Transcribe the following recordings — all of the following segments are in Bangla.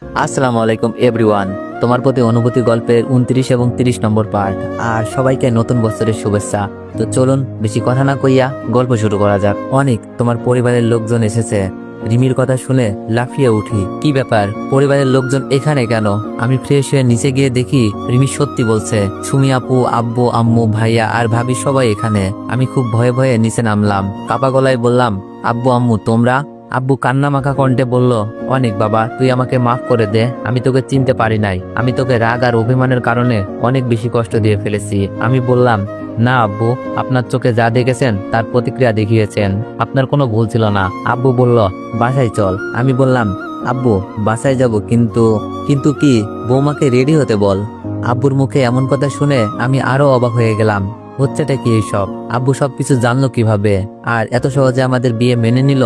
আসসালামু আলাইকুম এভরিওয়ান। তোমার প্রতি অনুভূতি গল্পের 29 এবং 30 নম্বর পার্ট। আর সবাইকে নতুন বছরের শুভেচ্ছা। তো চলুন বেশি কথা না কইয়া গল্প শুরু করা যাক। অনেক তোমার পরিবারের লোকজন এসেছে। রিমির কথা শুনে লাফিয়ে উঠি। কি ব্যাপার, পরিবারের লোকজন এখানে কেন? আমি ফ্রেশ হয়ে নিচে গিয়ে দেখি রিমি সত্যি বলছে। সুমি আপু, আব্বু, আম্মু, ভাইয়া আর ভাবি সবাই এখানে। আমি খুব ভয়ে ভয়ে নিচে নামলাম। কাপা গলায় বললাম, আব্বু আম্মু তোমরা? আব্বু কান্না মাখা কণ্ঠে বলল, অনেক বাবা তুই আমাকে মাফ করে দে, আমি তোকে চিনতে পারি নাই। আমি তোকে রাগ আর অভিমানের কারণে অনেক বেশি কষ্ট দিয়ে ফেলেছি। আমি বললাম, না আব্বু, আপনার চোখে যা দেখেছেন তার প্রতিক্রিয়া দেখিয়েছেন, আপনার কোনো ভুল ছিল না। আব্বু বলল, বাসায় চল। আমি বললাম, আব্বু বাসায় যাব, কিন্তু কিন্তু কি? বৌমাকে রেডি হতে বল। আব্বুর মুখে এমন কথা শুনে আমি আরো অবাক হয়ে গেলাম। হচ্ছেটা কি এইসব? আব্বু সবকিছু জানলো কিভাবে? আর এত সহজে আমাদের বিয়ে মেনে নিল?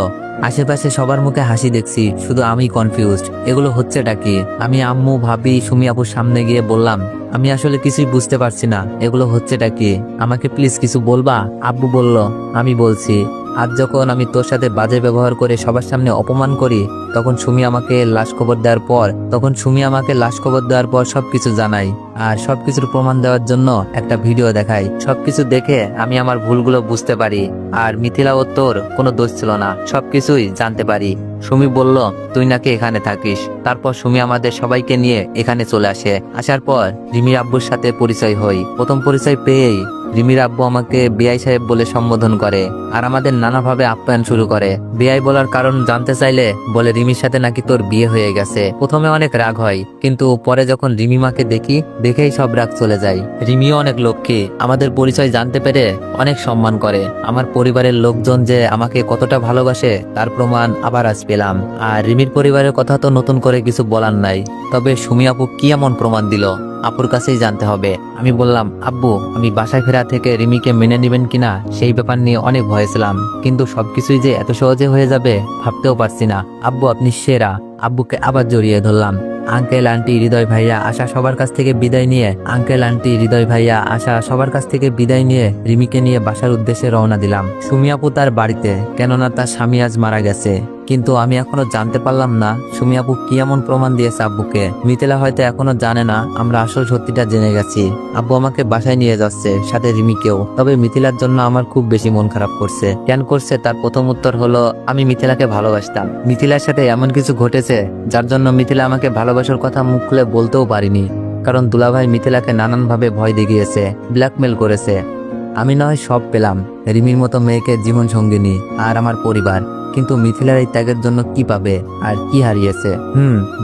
আশেপাশে সবার মুখে হাসি দেখছি, শুধু আমি কনফিউজড। এগুলো হচ্ছেটা কি? আমি আম্মু, ভাবি, সুমি আপুর সামনে গিয়ে বললাম, আমি আসলে কিছুই বুঝতে পারছি না, এগুলো হচ্ছেটা কি? আমাকে প্লিজ কিছু বলবা? আব্বু বলল, আমি বলছি। আজ যখন আমি তোর সাথে বাজে ব্যবহার করে সবার সামনে অপমান করি, তখন সুমি আমাকে লাশ খবর দেওয়ার পর সবকিছু জানাই। আর সবকিছুর প্রমাণ দেওয়ার জন্য একটা ভিডিও দেখাই। সবকিছু দেখে আমি আমার ভুলগুলো বুঝতে পারি। আর মিথিলা ও তোর কোনো দোষ ছিল না, সবকিছুই জানতে পারি। সুমি বলল, তুই নাকি এখানে থাকিস। তারপর সুমি আমাদের সবাইকে নিয়ে এখানে চলে আসে। আসার পর রিমির আব্বুর সাথে পরিচয় হই। প্রথম পরিচয় পেয়েই রিমির আব্বু আমাকে বিআই সাহেব বলে সম্বোধন করে আর আমাদের নানাভাবে আপ্যায়ন শুরু করে। বিআই বলার কারণ জানতে চাইলে বলে, রিমির সাথে নাকি তোর বিয়ে হয়ে গেছে। প্রথমে অনেক রাগ হয়, কিন্তু পরে যখন রিমি মাকে দেখেই সব রাগ চলে যায়। রিমিও অনেক লক্ষ্মী, আমাদের পরিচয় জানতে পেরে অনেক সম্মান করে। আমার পরিবারের লোকজন যে আমাকে কতটা ভালোবাসে তার প্রমাণ আবার আজ পেলাম। আর রিমির পরিবারের কথা তো নতুন করে কিছু বলার নাই। তবে সুমি আপু কি এমন প্রমাণ দিল, আপুর কাছেই জানতে হবে। আমি বললাম, আব্বু আমি বাসায় ফেরা থেকে রিমিকে মেনে নেবেন কিনা সেই ব্যাপার নিয়ে অনেক ভয়ে ছিলাম, কিন্তু সবকিছুই যে এত সহজে হয়ে যাবে ভাবতেও পারছি না। আব্বু আপনি সেরা। আব্বুকে আবার জড়িয়ে ধরলাম। আঙ্কেল আন্টি হৃদয় ভাইয়া আশা সবার কাছ থেকে বিদায় নিয়ে রিমিকে নিয়ে বাসার উদ্দেশ্যে রওনা দিলাম। সুমি আপু তার বাড়িতে, কেননা তার স্বামী আজ মারা গেছে। কিন্তু আমি এখনো জানতে পারলাম না সুমি আপু কি এমন প্রমাণ দিয়েছে আব্বুকে। মিথিলা হয়তো এখনো জানে না আমরা আসল সত্যিটা জেনে গেছি। আব্বু আমাকে বাসায় নিয়ে যাচ্ছে, সাথে রিমিকেও। তবে মিথিলার জন্য আমার খুব বেশি মন খারাপ করছে। কেন করছে তার প্রথম উত্তর হলো, আমি মিথিলাকে ভালোবাসতাম। মিথিলার সাথে এমন কিছু ঘটেছে যার জন্য মিথিলা আমাকে ভালোবাসার কথা মুখ খুলে বলতেও পারিনি। কারণ দুলাভাই মিথিলাকে নানানভাবে ভয় দেখিয়েছে, ব্ল্যাকমেল করেছে। আমি না হয় সব পেলাম, রিমির মতো মেয়েকে জীবন সঙ্গিনী আর আমার পরিবার, কিন্তু মিথিলার এই ত্যাগের জন্য কি পাবে আর কি হারিয়েছে?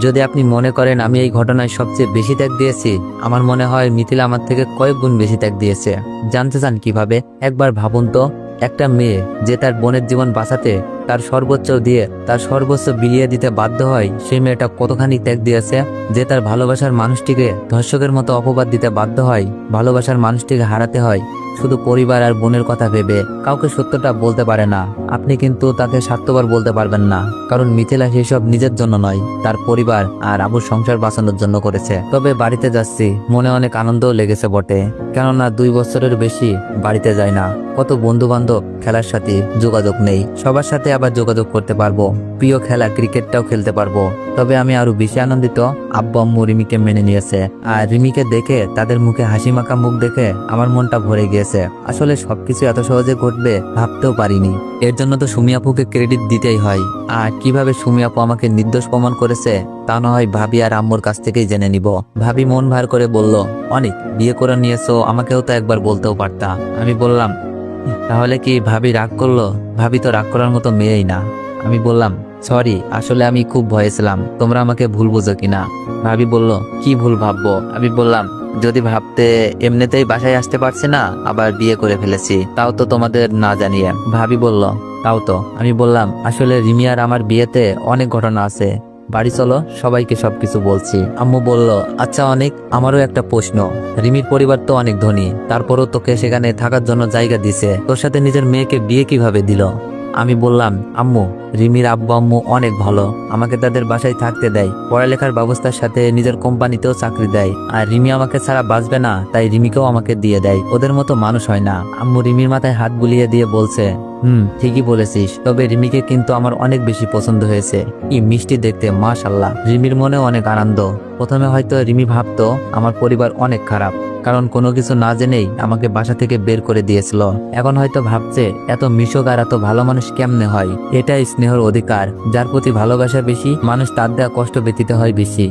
যদি আপনি মনে করেন আমি এই ঘটনায় সবচেয়ে বেশি ত্যাগ দিয়েছি, আমার মনে হয় মিথিলা আমার থেকে কয়েক গুণ বেশি ত্যাগ দিয়েছে। জানতে চান কিভাবে? একবার ভাবুন তো, একটা মেয়ে যে তার বোনের জীবন বাঁচাতে তার সর্বোচ্চ দিয়ে তার সর্বোচ্চ বিলিয়ে দিতে বাধ্য হয়, সেই মেয়েটা কতখানি ত্যাগ দিয়েছে। যে তার ভালোবাসার মানুষটিকে ধর্ষকের মতো অপবাদ দিতে বাধ্য হয়, ভালোবাসার মানুষটিকে হারাতে হয় শুধু পরিবার আর বোনের কথা ভেবে। কাউকে সত্যটা বলতে পারে না, আপনি কিন্তু তাকে স্বার্থপর বলতে পারবেন না। কারণ মিথিলা সেসব নিজের জন্য নয়, তার পরিবার আর আবুর সংসার বাঁচানোর জন্য করেছে। তবে বাড়িতে যাচ্ছি, মনে অনেক আনন্দও লেগেছে বটে, কেননা 2 বছরের বেশি বাড়িতে যায় না। কত বন্ধু বান্ধব, খেলার সাথে যোগাযোগ নেই, সবার সাথে আবার যোগাযোগ করতে পারবো। প্রিয় খেলা ক্রিকেটটাও খেলতে পারবো। তবে আমি আরো বেশি আনন্দিত আব্বু আম্মু রিমিকে মেনে নিয়েছে। আর রিমিকে দেখে, তাদের মুখে হাসি মাখা মুখ দেখে আমার মনটা ভরে গিয়েছে। আসলে সবকিছু এত সহজে ঘটবে ভাবতেও পারিনি। এর জন্য তো সুমি আপুকে ক্রেডিট দিতেই হয়। আর কিভাবে সুমি আপু আমাকে নির্দোষ প্রমাণ করেছে তা না হয় ভাবি আর আম্মুর কাছ থেকেই জেনে নিব। ভাবি মন ভার করে বলল, অনেক বিয়ে করে নিয়েছো, আমাকেও তো একবার বলতেও পারতা। আমি বললাম, তাহলে কি ভাবি রাগ করলো? ভাবি তো রাগ করার মতো মেয়েই না। আমি বললাম, সরি, আসলে আমি খুব ভয়ে ছিলাম তোমরা আমাকে ভুল বোঝো কিনা। ভাবি বলল, কি ভুল ভাববো? আমি বললাম, যদি ভাবতে এমনিতেই বাসায় আসতে পারছি না, আবার বিয়ে করে ফেলেছি, তাও তো তোমাদের না জানিয়ে। ভাবি বলল, তাও তো। আমি বললাম, আসলে রিমি আর আমার বিয়েতে অনেক ঘটনা আছে, বাড়ি চলো, সবাইকে সবকিছু বলছি। আম্মু বলল, আচ্ছা অনেক, আমারও একটা প্রশ্ন। রিমির পরিবার তো অনেক ধনী, তারপরও তোকে সেখানে থাকার জন্য জায়গা দিছে, তোর সাথে নিজের মেয়েকে বিয়ে কিভাবে দিল? আমি বললাম, আম্মু, রিমির আব্বু আম্মু অনেক ভালো, আমাকে তাদের বাসায় থাকতে দেয়, পড়ালেখার ব্যবস্থার সাথে নিজের কোম্পানিতেও চাকরি দেয়, আর রিমি আমাকে ছাড়া বাঁচবে না, তাই রিমিকেও আমাকে দিয়ে দেয়। ওদের মতো মানুষ হয় না। আম্মু রিমির মাথায় হাত বুলিয়ে দিয়ে বলছে, ঠিকই বলেছিস, তবে রিমিকে কিন্তু আমার অনেক বেশি পছন্দ হয়েছে। কি মিষ্টি দেখতে, মাশাআল্লাহ। রিমির মনে অনেক আনন্দ। প্রথমে হয়তো রিমি ভাবতো আমার পরিবার অনেক খারাপ, কারণ কোনো কিছু না জেনেই আমাকে বাসা থেকে বের করে দিয়েছিল। এখন হয়তো ভাবছে এত মিশক আর এত ভালো মানুষ কেমনে হয়। এটাই স্নেহর অধিকার। যার প্রতি ভালোবাসা বেশি, মানুষ তার দেওয়া কষ্ট ব্যতীত হয় বেশি।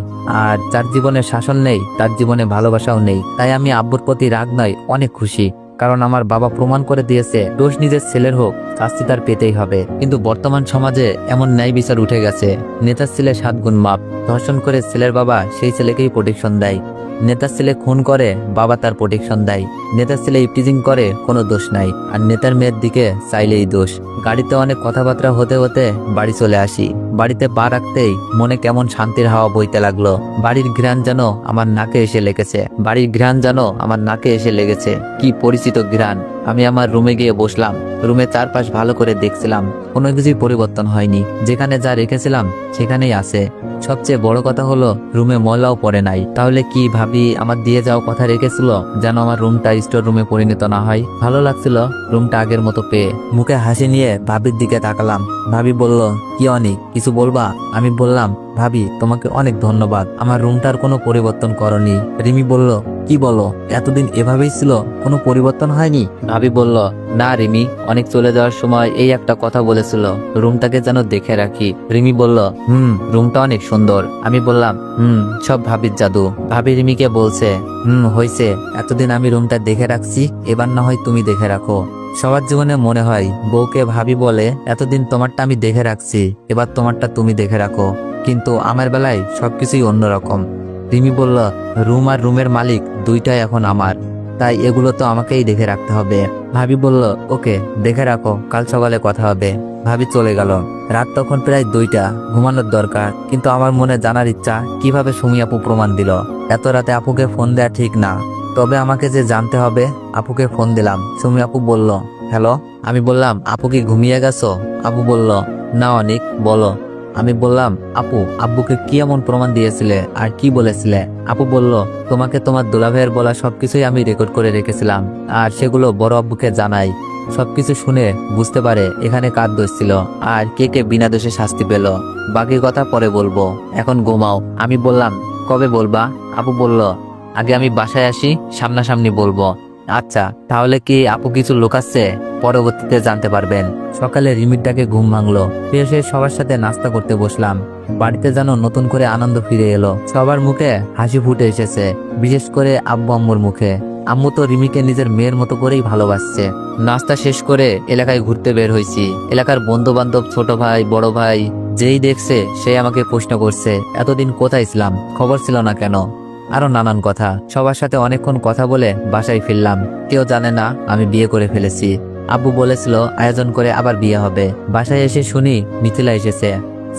আর যার জীবনে শাসন নেই, তার জীবনে ভালোবাসাও নেই। তাই আমি আব্বুর প্রতি রাগ নয়, অনেক খুশি। কারণ আমার বাবা প্রমাণ করে দিয়েছে, দোষ নিজের ছেলের হোক, শাস্তি তার পেতেই হবে। কিন্তু বর্তমান সমাজে এমন ন্যায় বিচার উঠে গেছে। নেতার ছেলে 7 গুণ মাপ। ধর্ষণ করে ছেলের বাবা সেই ছেলেকেই প্রোটেকশন দেয়। নেতার ছেলে খুন করে, বাবা তার প্রোটেকশন দেয়। নেতার ছেলে ইপটিজিং করে, কোনো দোষ নাই। আর নেতার মেয়ের দিকে চাইলেই দোষ। গাড়িতে অনেক কথাবার্তা হতে হতে বাড়ি চলে আসি। বাড়িতে পা রাখতেই মনে কেমন শান্তির হাওয়া বইতে লাগলো। বাড়ির ঘ্রাণ যেন আমার নাকে এসে লেগেছে। বাড়ির ঘ্রাণ যেন আমার নাকে এসে লেগেছে। কি পরিচিত ঘ্রাণ। আমি আমার রুমে গিয়ে বসলাম। রুমে চারপাশ ভালো করে দেখছিলাম, কোনো কিছুই পরিবর্তন হয়নি। যেখানে যা রেখেছিলাম সেখানেই আছে। সবচেয়ে বড় কথা হলো রুমে ময়লাও পড়ে নাই। তাহলে কি ভাবি আমার দিয়ে যাওয়া কথা রেখেছিল, যেন আমার রুমটা স্টোর রুমে পরিণত না হয়। ভালো লাগছিল রুমটা আগের মতো পেয়ে। মুখে হাসি নিয়ে ভাবির দিকে তাকালাম। ভাবি বলল, কি অনেক, কিছু বলবা? আমি বললাম, ভাবি তোমাকে অনেক ধন্যবাদ, আমার রুমটার কোনো পরিবর্তন করনি। রিমি বলল, কি বলো, এতদিন এভাবেই ছিল, কোনো পরিবর্তন হয়নি? ভাবি বলল, না রিমি, অনেক চলে যাওয়ার সময় এই একটা কথা বলেছিল, রুমটাকে যেন দেখে রাখি। রিমি বলল, রুমটা অনেক সুন্দর। আমি বললাম, সব ভাবির জাদু। ভাবি রিমিকে বলছে, হয়েছে, এতদিন আমি রুমটা দেখে রাখছি, এবার না হয় তুমি দেখে রাখো। সবার জীবনে মনে হয় বউকে ভাবি বলে, এতদিন তোমারটা আমি দেখে রাখছি, এবার তোমারটা তুমি দেখে রাখো। কিন্তু আমার বেলায় সবকিছুই অন্যরকম। রিমি বলল, রুম আর রুমের মালিক দুইটাই এখন আমার, তাই এগুলো তো আমাকেই দেখে রাখতে হবে। ভাবি বলল, ওকে, দেখে রাখো, কাল সকালে কথা হবে। ভাবি চলে গেল। রাত তখন প্রায় 2টা, ঘুমানোর দরকার। কিন্তু আমার মনে জানার ইচ্ছা, কিভাবে সুমি আপু প্রমাণ দিল। এত রাতে আপুকে ফোন দেয়া ঠিক না, তবে আমাকে যে জানতে হবে। আপুকে ফোন দিলাম। সুমি আপু বলল, হ্যালো। আমি বললাম, আপু কি ঘুমিয়ে গেছো? আপু বলল, না অনিক, বলো। আমি বললাম, আপু, আব্বুকে কি এমন প্রমাণ দিয়েছিলে আর কি বলেছিলে? আপু বলল, তোমাকে তোমার দুলাভাইয়ের বলা সবকিছুই আমি রেকর্ড করে রেখেছিলাম, আর সেগুলো বড় আব্বুকে জানাই। সবকিছু শুনে বুঝতে পারে এখানে কার দোষ ছিল আর কে কে বিনা দোষে শাস্তি পেল। বাকি কথা পরে বলবো, এখন ঘুমাও। আমি বললাম, কবে বলবা? আপু বলল, আগে আমি বাসায় আসি, সামনাসামনি বলবো। আচ্ছা, তাহলে কি আপু কিছু লুকাচ্ছে? পরবর্তীতে জানতে পারবেন। সকালে রিমির ডাকে ঘুম ভাঙলো। ফ্রেশ হয়ে সবার সাথে নাস্তা করতে বসলাম। বাড়িতে যেন নতুন করে আনন্দ ফিরে এলো। সবার মুখে হাসি ফুটে এসেছে, বিশেষ করে আব্বু আম্মুর মুখে। আম্মু তো রিমিকে নিজের মেয়ের মতো করেই ভালোবাসছে। নাস্তা শেষ করে এলাকায় ঘুরতে বের হয়েছি। এলাকার বন্ধু বান্ধব, ছোট ভাই, বড় ভাই, যেই দেখছে সে আমাকে প্রশ্ন করছে, এতদিন কোথায় ছিলাম, খবর ছিল না কেন? আরো নানান কথা। সবার সাথে অনেকক্ষণ কথা বলে বাসায় ফিরলাম। কেউ জানে না আমি বিয়ে করে ফেলেছি। আব্বু বলেছিল আয়োজন করে আবার বিয়ে হবে। বাসায় এসে শুনি মিথিলা এসেছে।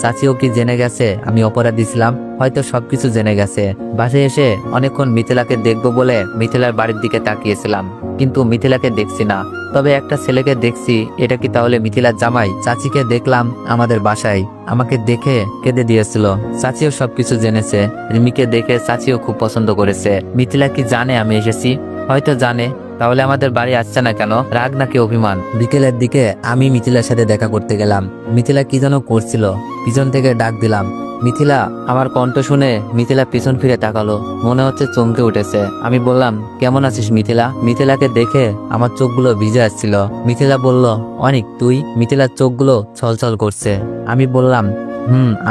চাচিও কি জেনে গেছে আমি অপরাধী ছিলাম? হয়তো সবকিছু জেনে গেছে। বাসায় এসে অনেকক্ষণ মিথিলাকে দেখবো বলে মিথিলার বাড়ির দিকে তাকিয়েছিলাম, কিন্তু মিথিলাকে দেখছি না। তবে একটা ছেলেকে দেখছি। এটা কি তাহলে মিথিলার জামাই? চাচিকে দেখলাম আমাদের বাসায়, আমাকে দেখে কেঁদে দিয়েছিল। চাচিও সবকিছু জেনেছে। রিমিকে দেখে চাচিও খুব পছন্দ করেছে। মিথিলা কি জানে আমি এসেছি? হয়তো জানে। তাহলে আমাদের বাড়ি আসছে না কেন? রাগ নাকি অভিমান? বিকেলের দিকে আমি মিথিলার সাথে দেখা করতে গেলাম। মিথিলা কি যেন করছিল, পিছন থেকে ডাক দিলাম, মিথিলা। আমার কণ্ঠ শুনে মিথিলা পিছন ফিরে তাকালো, মনে হচ্ছে চমকে উঠেছে। আমি বললাম, কেমন আছিস মিথিলা? মিথিলাকে দেখে আমার চোখগুলো ভিজে আসছিল। মিথিলা বলল, অনিক তুই? মিথিলার চোখগুলো ছলছল করছে। আমি বললাম,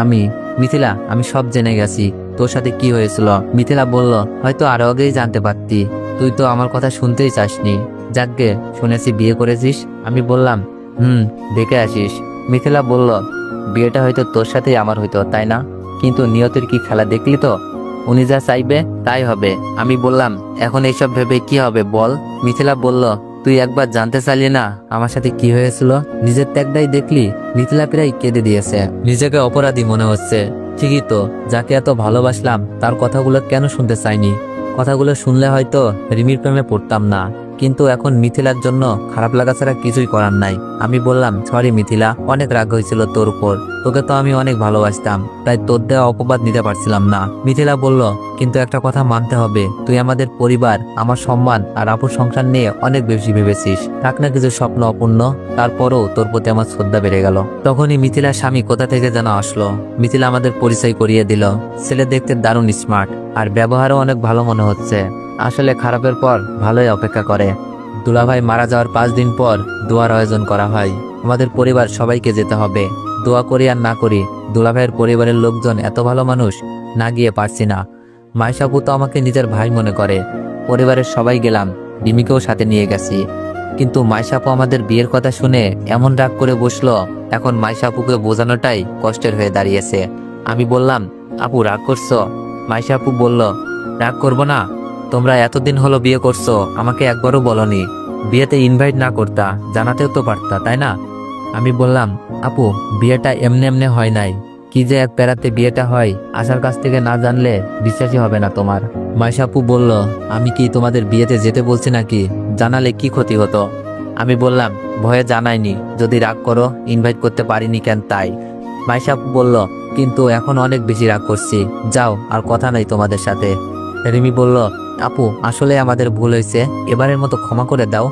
আমি। মিথিলা, আমি সব জেনে গেছি, তোর সাথে কি হয়েছিল। মিথিলা বলল, হয়তো আরো আগেই জানতে পারতি, তুই তো আমার কথা শুনতেই চাসনি। যাকগে, শুনেছি বিয়ে করেছিস। আমি বললাম, দেখে আসিস। মিথিলা বলল, বিয়েটা হয়তো তোর সাথেই আমার হইতো, তাই না? কিন্তু নিয়তের কি খেলা দেখলি তো, উনি যা চাইবে তাই হবে। আমি বললাম, এখন এইসব ভেবে কি হবে বল। মিথিলা বলল, তুই একবার জানতে চাইলি না আমার সাথে কি হয়েছিল? নিজের ত্যাগটাই দেখলি। মিথিলা প্রায় কেঁদে দিয়েছে। নিজেকে অপরাধী মনে হচ্ছে। ঠিকই তো, যাকে এত ভালোবাসলাম তার কথাগুলো কেন শুনতে চাইনি? কথাগুলো শুনলে হয়তো রিমির প্রেমে পড়তাম না। কিন্তু এখন মিথিলার জন্য খারাপ লাগা ছাড়া কিছুই করার নাই। আমি বললাম, সরি মিথিলা, অনেক রাগ হয়েছিল তোর উপর। তোকে তো আমি অনেক ভালোবাসতাম, তাই তোর দেওয়া অপবাদ নিতে পারছিলাম না। মিথিলা বলল, কিন্তু একটা কথা মানতে হবে, তুই আমাদের পরিবার, আমার সম্মান আর আপুর সংসার নিয়ে অনেক বেশি ভেবেছিস। থাক না কিছু স্বপ্ন অপূর্ণ, তারপরও তোর প্রতি আমার শ্রদ্ধা বেড়ে গেল। তখনই মিথিলার স্বামী কোথা থেকে যেন আসলো। মিথিলা আমাদের পরিচয় করিয়ে দিল। ছেলে দেখতে দারুণ স্মার্ট আর ব্যবহারও অনেক ভালো মনে হচ্ছে। আসলে খারাপের পর ভালোই অপেক্ষা করে। দুলাভাই মারা যাওয়ার 5 দিন পর দোয়ার আয়োজন করা হয়। আমাদের পরিবার সবাইকে যেতে হবে। দোয়া করি আর না করি, দুলাভাইয়ের পরিবারের লোকজন এত ভালো মানুষ, না গিয়ে পারছি না। মাইশাপু তো আমাকে নিজের ভাই মনে করে। পরিবারের সবাই গেলাম, রিমিকেও সাথে নিয়ে গেছি। কিন্তু মাইশাপু আমাদের বিয়ের কথা শুনে এমন রাগ করে বসলো, এখন মাইশাপুকে বোঝানোটাই কষ্টের হয়ে দাঁড়িয়েছে। আমি বললাম, আপু রাগ করছো? মাইশাপু বলল, রাগ করবো না? তোমরা এতদিন হলো বিয়ে করছো, আমাকে একবারও বলনি। বিয়েতে ইনভাইট না করতা, জানাতেও তো পারতা, তাই না? আমি বললাম, আপু বিয়েটা এমনি এমনি হয় নাই, কি যে এক প্যারাতে বিয়েটা হয়, আশার কাছ থেকে না জানলে বিশ্বাসই হবে না তোমার। মাইশাপু বলল, আমি কি তোমাদের বিয়েতে যেতে বলছি নাকি? জানালে কি ক্ষতি হতো? আমি বললাম, ভয়ে জানাইনি, যদি রাগ করো ইনভাইট করতে পারিনি কেন তাই। মাইশাপু বলল, কিন্তু এখন অনেক বেশি রাগ করছি, যাও আর কথা নাই তোমাদের সাথে। রিমি বলল, আপু আসলে আমাদের ভুল হয়েছে, এবারের মতো ক্ষমা করে দাও।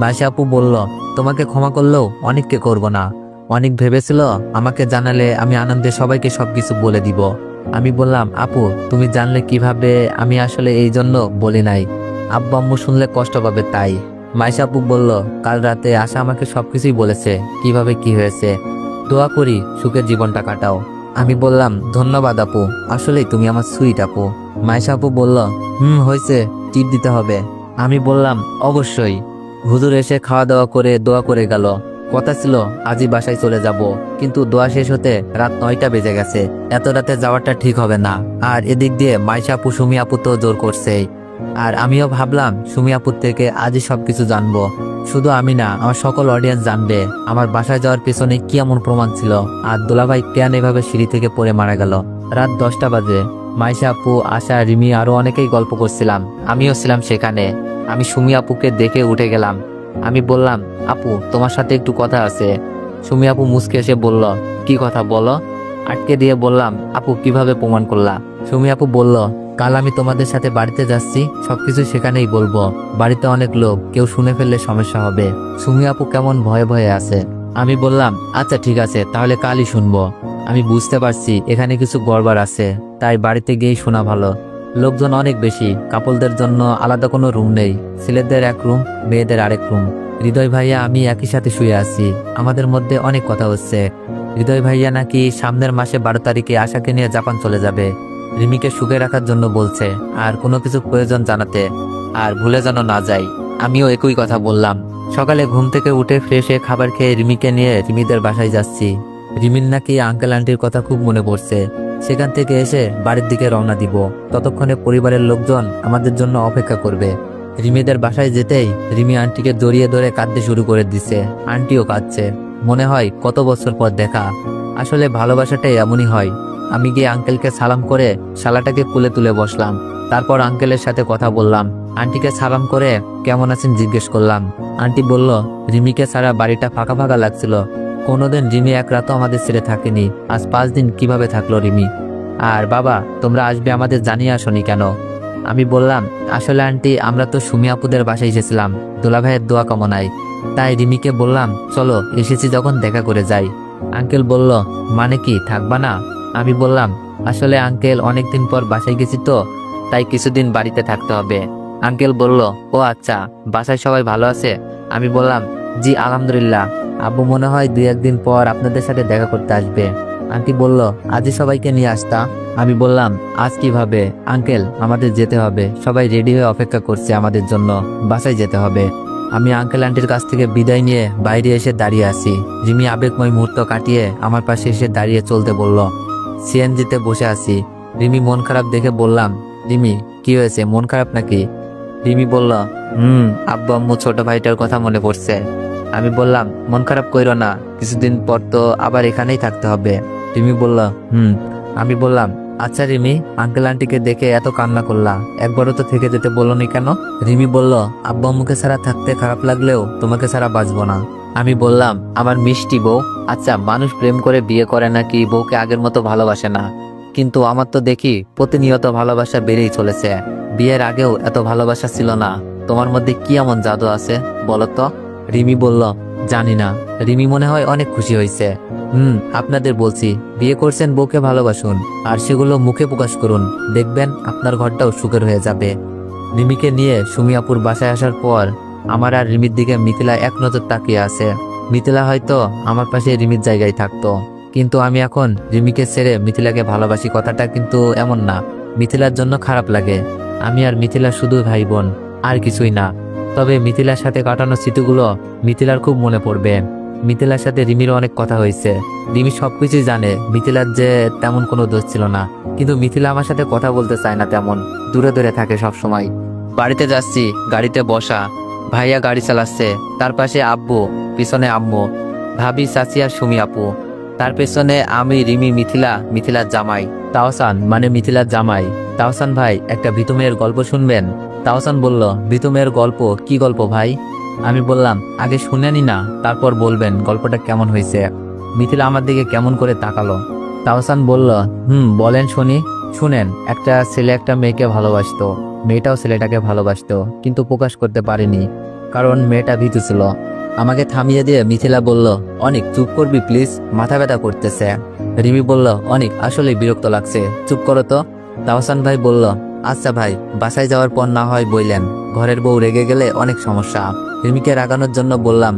মাইশা আপু বলল, তোমাকে ক্ষমা করলেও অনেককে করব না। অনেক ভেবেছিল আমাকে জানালে আমি আনন্দে সবাইকে সবকিছু বলে দিব। আমি বললাম, আপু তুমি জানলে কিভাবে? আমি আসলে এই জন্য বলি নাই, আব্বু আম্মু শুনলে কষ্ট পাবে তাই। মাইশা আপু বলল, কাল রাতে আশা আমাকে সবকিছুই বলেছে, কিভাবে কি হয়েছে। দোয়া করি সুখের জীবনটা কাটাও। আমি বললাম, ধন্যবাদ আপু, আসলেই তুমি আমার সুইট আপু। মাইশা আপু বলল, হয়েছে, টিপ দিতে হবে। আমি বললাম, অবশ্যই। হুজুর এসে খাওয়া দাওয়া করে দোয়া করে গেল। কথা ছিল আজই বাসায় চলে যাব, কিন্তু দোয়া শেষ হতে রাত 9টা বেজে গেছে। এত রাতে যাওয়াটা ঠিক হবে না। আর এদিক দিয়ে মাইশা আপু সুমি আপু তো জোর করছে। আর আমিও ভাবলাম সুমি আপুর থেকে আজই সবকিছু জানবো। শুধু আমি না, আমার সকল অডিয়েন্স জানবে আমার বাসায় যাওয়ার পেছনে কি এমন প্রমাণ ছিল, আর দুলাভাই কেন এভাবে সিঁড়ি থেকে পড়ে মারা গেল। রাত 10টা বাজে। মাইশা আপু, আশা, রিমি আরো অনেকেই গল্প করছিলাম, আমিও ছিলাম সেখানে। আমি সুমি আপুকে দেখে উঠে গেলাম। আমি বললাম, আপু তোমার সাথে একটু কথা আছে। সুমি আপু মুচকে এসে বলল, কি কথা বলো। আটকে দিয়ে বললাম, আপু কিভাবে প্রমাণ করলা? সুমি আপু বলল, কাল আমি তোমাদের সাথে বাড়িতে যাচ্ছি, সবকিছু সেখানেই বলবো। বাড়িতে অনেক লোক, কেউ শুনে ফেললে সমস্যা হবে। সুমি আপু কেমন ভয়ে ভয়ে আছে। আমি বললাম, আচ্ছা ঠিক আছে, তাহলে কালই শুনবো। আমি বুঝতে পারছি এখানে কিছু গড়বড় আছে, তাই বাড়িতে গিয়েই শোনা ভালো। লোকজন অনেক বেশি, কাপলদের জন্য আলাদা কোনো রুম নেই। ছেলেদের এক রুম, মেয়েদের আরেক রুম। হৃদয় ভাইয়া আমি একই সাথে শুয়ে আছি, আমাদের মধ্যে অনেক কথা হচ্ছে। হৃদয় ভাইয়া নাকি সামনের মাসে 12 তারিখে আশাকে নিয়ে জাপান চলে যাবে। রিমিকে সুখে রাখার জন্য বলছে, আর কোনো কিছু প্রয়োজন জানাতে, আর ভুলে যেন না যাই। আমিও একই কথা বললাম। সকালে ঘুম থেকে উঠে ফ্রেশ হয়ে খাবার খেয়ে রিমিকে নিয়ে রিমিদের বাসায় যাচ্ছি। রিমির নাকি আঙ্কেল আন্টির কথা খুব মনে পড়ছে। সেখান থেকে এসে বাড়ির দিকে রওনা দিব। ততক্ষণে পরিবারের লোকজন আমাদের জন্য অপেক্ষা করবে। রিমিদের বাসায় যেতেই রিমি আন্টিকে জড়িয়ে ধরে কাঁদতে শুরু করে দিছে। আন্টিও কাঁদছে। মনে হয় কত বছর পর দেখা। আসলে ভালোবাসাটাই এমনই হয়। আমি গিয়ে আঙ্কেলকে সালাম করে শালাটাকে কোলে তুলে বসলাম। তারপর আঙ্কেলের সাথে কথা বললাম। আন্টিকে সালাম করে কেমন আছেন জিজ্ঞেস করলাম। আন্টি বলল, রিমিকে ছাড়া বাড়িটা ফাঁকা ফাঁকা লাগছিল। কোনোদিন রিমি এক রাতও আমাদের ছেড়ে থাকেনি, আজ 5 দিন কিভাবে থাকলো রিমি? আর বাবা, তোমরা আসবে আমাদের জানিয়ে আসনি কেন? আমি বললাম, আসলে আন্টি আমরা তো সুমি আপুদের বাসায় এসেছিলাম দুলাভাইয়ের দোয়া কামনায়, তাই রিমিকে বললাম চলো এসেছি যখন দেখা করে যাই। আঙ্কেল বলল, মানে কি থাকবা না? আমি বললাম, আসলে আঙ্কেল অনেকদিন পর বাসায় গেছি তো, তাই কিছুদিন বাড়িতে থাকতে হবে। আঙ্কেল বলল, ও আচ্ছা, বাসায় সবাই ভালো আছে? আমি বললাম, জি আলহামদুলিল্লাহ। আব্বু মনে হয় 2-1 দিন পর আপনাদের সাথে দেখা করতে আসবে। আন্টি বলল, আজই সবাইকে নিয়ে আসতা। আমি বললাম, আজ কিভাবে আঙ্কেল, আমাদের যেতে হবে, সবাই রেডি হয়ে অপেক্ষা করছে আমাদের জন্য, বাসায় যেতে হবে। আমি আঙ্কেল আন্টির কাছ থেকে বিদায় নিয়ে বাইরে এসে দাঁড়িয়ে আছি। রিমি আবেগময় মুহূর্ত কাটিয়ে আমার পাশে এসে দাঁড়িয়ে চলতে বলল। সিএনজিতে বসে আছি। রিমি মন খারাপ দেখে বললাম, রিমি কি হয়েছে, মন খারাপ নাকি? রিমি বলল, আব্বু আম্মু ছোট ভাইটার কথা মনে পড়ছে। আমি বললাম, মন খারাপ কইরো না, কিছুদিন পর তো আবার এখানেই থাকতে হবে। রিমি বলল, আমি বললাম, আচ্ছা রিমি, আঙ্কেল আন্টিকে দেখে এত কান্না করলা, একবারও তো থেকে যেতে বলনি কেন? রিমি বলল, আব্বু আম্মুকে ছাড়া থাকতে খারাপ লাগলেও তোমাকে ছাড়া বাঁচবো না। আমি বললাম, আমার মিষ্টি বউ, আচ্ছা মানুষ প্রেম করে বিয়ে করে নাকি বউকে আগের মতো ভালোবাসে না, কিন্তু আমার তো দেখি প্রতিনিয়ত ভালোবাসা বেড়েই চলেছে। বিয়ের আগেও এত ভালোবাসা ছিল না। তোমার মধ্যে কি এমন জাদু আছে বলো তো? রিমি বলল, জানি না। রিমি মনে হয় অনেক খুশি হয়েছে। আপনাদের বলছি, বিয়ে করছেন বউকে ভালোবাসুন, আর সেগুলো মুখে প্রকাশ করুন, দেখবেন আপনার ঘরটাও সুখের হয়ে যাবে। রিমিকে নিয়ে সুমিয়াপুর বাসায় আসার পর আমার আর রিমির দিকে মিথিলা এক নজর তাকিয়ে আছে। মিথিলা হয়তো আমার পাশে রিমির জায়গায় থাকতো, কিন্তু আমি এখন রিমিকে ছেড়ে মিথিলাকে ভালোবাসি কথাটা কিন্তু এমন না। মিথিলার জন্য খারাপ লাগে। আমি আর মিথিলা শুধু ভাই বোন, আর কিছুই না। তবে মিথিলার সাথে কাটানো স্মৃতিগুলো মিথিলার খুব মনে পড়বে। মিথিলার সাথে রিমির অনেক কথা হয়েছে। রিমি সবকিছুই জানে, মিথিলার যে তেমন কোনো দোষ ছিল না, কিন্তু মিথিলা আমার সাথে কথা বলতে চায় না, তেমন দূরে দূরে থাকে সব সময়। বাড়িতে যাচ্ছি, গাড়িতে বসা, ভাইয়া গাড়ি চালাচ্ছে, তার পাশে আব্বু, পিছনে আম্মু, ভাবি, চাচি আর সুমি আপু, তার পেছনে আমি, রিমি, মিথিলা, মিথিলার জামাই তাওসান, মানে মিথিলার জামাই। তাওসান ভাই, একটা ভীতু মেয়ের গল্প শুনবেন? তাওসান বলল, ভীতু মেয়ের গল্প? কি গল্প ভাই? আমি বললাম, আগে শুনেনি না, তারপর বলবেন গল্পটা কেমন হয়েছে। মিথিলা আমার দিকে কেমন করে তাকালো। তাওসান বলল, বলেন শুনি। শুনেন, একটা ছেলে একটা মেয়েকে ভালোবাসতো, মেয়েটাও ছেলেটাকে ভালোবাসতো, কিন্তু প্রকাশ করতে পারেনি, কারণ মেয়েটা ভীতু ছিল। আমাকে থামিয়ে দিয়ে মিথিলা বলল, অনেক চুপ করবি প্লিজ, মাথা ব্যথা করতেছে। রিমি বলল, অনেক আসলে বিরক্ত লাগছে, চুপ করো তো। তাওসান ভাই বলল, আচ্ছা ভাই, বাসায় যাওয়ার পর না হয় বইলেন, ঘরের বউ রেগে গেলে অনেক সমস্যা। রিমিকে রাগানোর জন্য বললাম,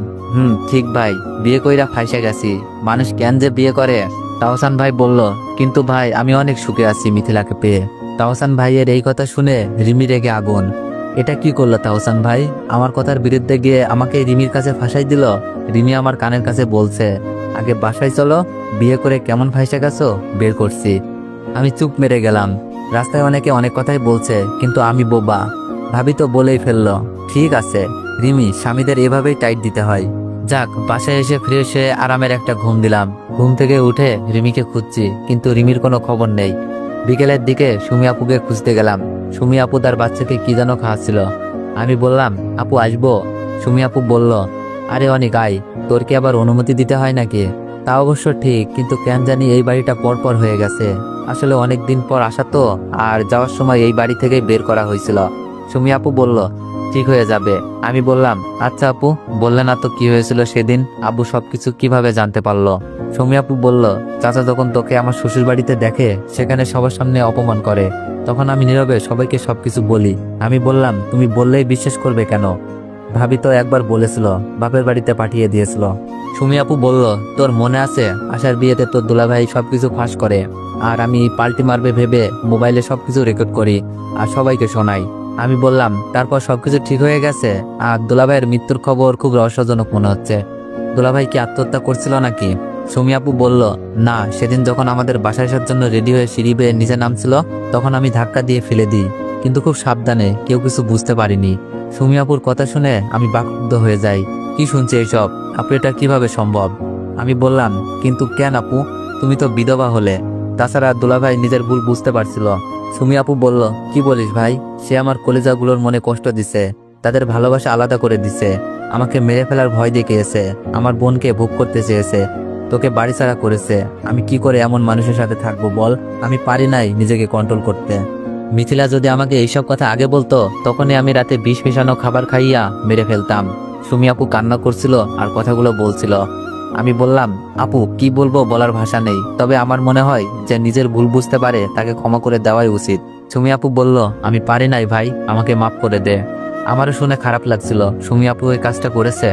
ঠিক ভাই, বিয়ে কইরা ফাইসে গেছি, মানুষ কেন যে বিয়ে করে। তাওসান ভাই বলল, কিন্তু ভাই আমি অনেক সুখে আছি মিথিলাকে পেয়ে। তাওসান ভাইয়ের এই কথা শুনে রিমি রেগে আগুন। এটা কি করলো তাওসান ভাই? আমার কথার বিরুদ্ধে গিয়ে আমাকে রিমির কাছে ফাঁসাই দিল। রিমি আমার কানের কাছে বলছে, আগে বাসায় চলো, বিয়ে করে কেমন ফাঁসে গেছো বের করছি। আমি চুপ মেরে গেলাম। রাস্তায় অনেকে অনেক কথাই বলছে, কিন্তু আমি বোবা, ভাবি তো বলেই ফেললো। ঠিক আছে রিমি, স্বামীদের এভাবেই টাইট দিতে হয়। যাক, বাসায় এসে ফ্রেশ হয়ে আরামের একটা ঘুম দিলাম। ঘুম থেকে উঠে রিমিকে খুঁজছি, কিন্তু রিমির কোনো খবর নেই। বিকেলের দিকে সুমি আপুকে খুঁজতে গেলাম। সুমি আপু তার বাচ্চাকে কি যেন খাওয়াচ্ছিল। আমি বললাম, আপু আসবো? সুমি আপু বলল, আরে অনেক আয়, তোর কি আবার অনুমতি দিতে হয় নাকি? তা অবশ্য ঠিক, কিন্তু কেন জানি এই বাড়িটা পরপর হয়ে গেছে। আসলে অনেক দিন পর আসা তো, আর যাওয়ার সময় এই বাড়ি থেকেই বের করা হয়েছিল। সুমি আপু বলল, ঠিক হয়ে যাবে। আমি বললাম, আচ্ছা আপু, বললে না তো কি হয়েছিল সেদিন, আব্বু সবকিছু কিভাবে জানতে পারলো? সুমি আপু বলল, চাচা যখন তোকে আমার শ্বশুর বাড়িতে দেখে, সেখানে সবার সামনে অপমান করে, তখন আমি নীরবে সবাইকে সবকিছু বলি। আমি বললাম, তুমি বললেই বিশ্বাস করবে কেন? ভাবি তো একবার বলেছিল, বাপের বাড়িতে পাঠিয়ে দিয়েছিল। সুমি আপু বলল, তোর মনে আছে আশার বিয়েতে তোর দুলাভাই সবকিছু ফাঁস করে, আর আমি পাল্টি মারবে ভেবে মোবাইলে সবকিছু রেকর্ড করি আর সবাইকে শোনাই। আমি বললাম, তারপর সবকিছু ঠিক হয়ে গেছে, আর দুলাভাইয়ের মৃত্যুর খবর খুব রহস্যজনক মনে হচ্ছে। দুলাভাই কি আত্মহত্যা করছিল নাকি? সুমি আপু বলল, না, সেদিন যখন আমাদের বাসায় আসার জন্য রেডি হয়ে সিঁড়ি বেয়ে নিচে নামছিল, তখন আমি ধাক্কা দিয়ে ফেলে দিই, কিন্তু খুব সাবধানে, কেউ কিছু বুঝতে পারিনি। সুমি আপুর কথা শুনে আমি বাকরুদ্ধ হয়ে যাই। কি শুনছি এইসব? আপু, এটা কিভাবে সম্ভব? আমি বললাম, কিন্তু কেন আপু, তুমি তো বিধবা হলে। তাছাড়া দুলাভাই নিজের ভুল বুঝতে পারছিল। সুমি আপু বলল, কি বলিস ভাই? সে আমার কলিজাগুলোর মনে কষ্ট দিছে, তাদের ভালোবাসা আলাদা করে দিছে, আমাকে মেরে ফেলার ভয় দেখিয়েছে, আমার বোনকে ভোগ করতে চেয়েছে, তোকে বাড়ি ছাড়া করেছে। আমি কি করে এমন মানুষের সাথে থাকবো বল? আমি পারি নাই নিজেকে কন্ট্রোল করতে। মিথিলা যদি আমাকে এইসব কথা আগে বলতো, তখনই আমি রাতে বিষ মেশানো খাবার খাইয়া মেরে ফেলতাম। সুমি আপু কান্না করছিল আর কথাগুলো বলছিল। আমি বললাম, আপু কি বলবো, বলার ভাষা নেই, তবে আমার মনে হয় যে নিজের ভুল বুঝতে পারে তাকে ক্ষমা করে দেওয়াই উচিত। সুমি আপু বলল, আমি পারি নাই ভাই, আমাকে মাফ করে দে। আমারও শুনে খারাপ লাগছিল সুমি আপু এই কাজটা করেছে।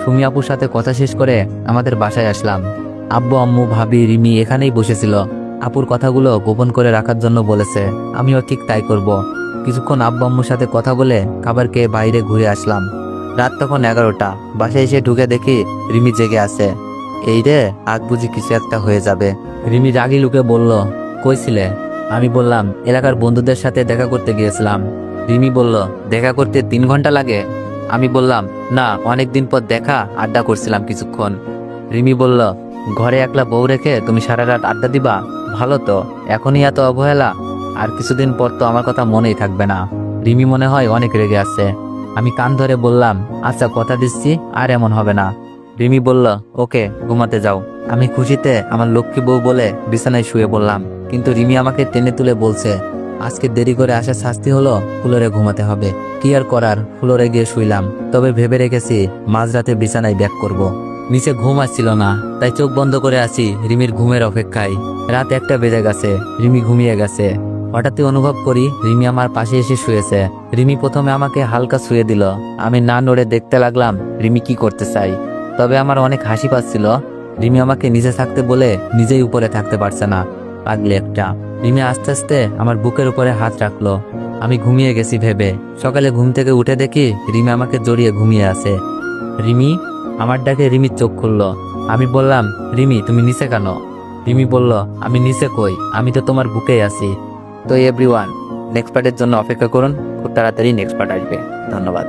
সুমি আপুর সাথে কথা শেষ করে আমাদের বাসায় আসলাম। আব্বু, আম্মু, ভাবি, রিমি এখানেই বসেছিল। আপুর কথাগুলো গোপন করে রাখার জন্য বলেছে, আমিও ঠিক তাই করব। কিছুক্ষণ আব্বু আম্মুর সাথে কথা বলে খাবার খেয়ে বাইরে ঘুরে আসলাম। রাত তখন 11টা। বাসায় এসে ঢুকে দেখি রিমি জেগে আছে। এই রে, আজ বুঝি কিছু একটা হয়ে যাবে। রিমি রাগি লুকে বলল, কইছিলে? আমি বললাম, এলাকার বন্ধুদের সাথে দেখা করতে গিয়েছিলাম। রিমি বলল, দেখা করতে 3 ঘন্টা লাগে? আমি বললাম, না, অনেকদিন পর দেখা, আড্ডা করছিলাম কিছুক্ষণ। রিমি বলল, ঘরে একলা বউ রেখে তুমি সারা রাত আড্ডা দিবা? ভালো তো, এখনই এত অবহেলা? আর কিছুদিন পর তো আমার কথা মনেই থাকবে না। রিমি মনে হয় অনেক রেগে আছে। আমি কান ধরে বললাম, আচ্ছা কথা দিচ্ছি আর এমন হবে না। রিমি বলল, ওকে ঘুমাতে যাও। আমি খুশিতে আমার লক্ষ্মী বউ বলে বিছানায় শুয়ে পড়লাম, কিন্তু রিমি আমাকে টেনে তুলে বলছে, আজকে দেরি করে আসার শাস্তি হলো ফ্লোরে ঘুমাতে হবে। কি আর করার, ফ্লোরে গিয়ে শুইলাম। তবে ভেবে রেখেছি মাঝরাতে বিছানায় ব্যাক করব। নিচে ঘুম আসছিল না, তাই চোখ বন্ধ করে আছি রিমির ঘুমের অপেক্ষায়। রাত 1টা বেজে গেছে, রিমি ঘুমিয়ে গেছে। হঠাৎই অনুভব করি রিমি আমার পাশে এসে শুয়েছে। রিমি প্রথমে আমাকে হালকা শুয়ে দিল। আমি না নড়ে দেখতে লাগলাম রিমি কি করতে চাই। তবে আমার অনেক হাসি পাচ্ছিল। রিমি আমাকে নিচে থাকতে বলে নিজেই উপরে থাকতে পারছে না, পাগলি একটা। রিমি আস্তে আস্তে আমার বুকের উপরে হাত রাখলো। আমি ঘুমিয়ে গেছি ভেবে সকালে ঘুম থেকে উঠে দেখি রিমি আমাকে জড়িয়ে ঘুমিয়ে আছে। রিমি, আমার ডাকে রিমির চোখ খুললো। আমি বললাম, রিমি তুমি নিচে কেন? রিমি বলল, আমি নিচে কই, আমি তো তোমার বুকেই আছি। তো এভরিওয়ান, নেক্সট পার্টের জন্য অপেক্ষা করুন, খুব তাড়াতাড়ি নেক্সট পার্ট আসবে। ধন্যবাদ।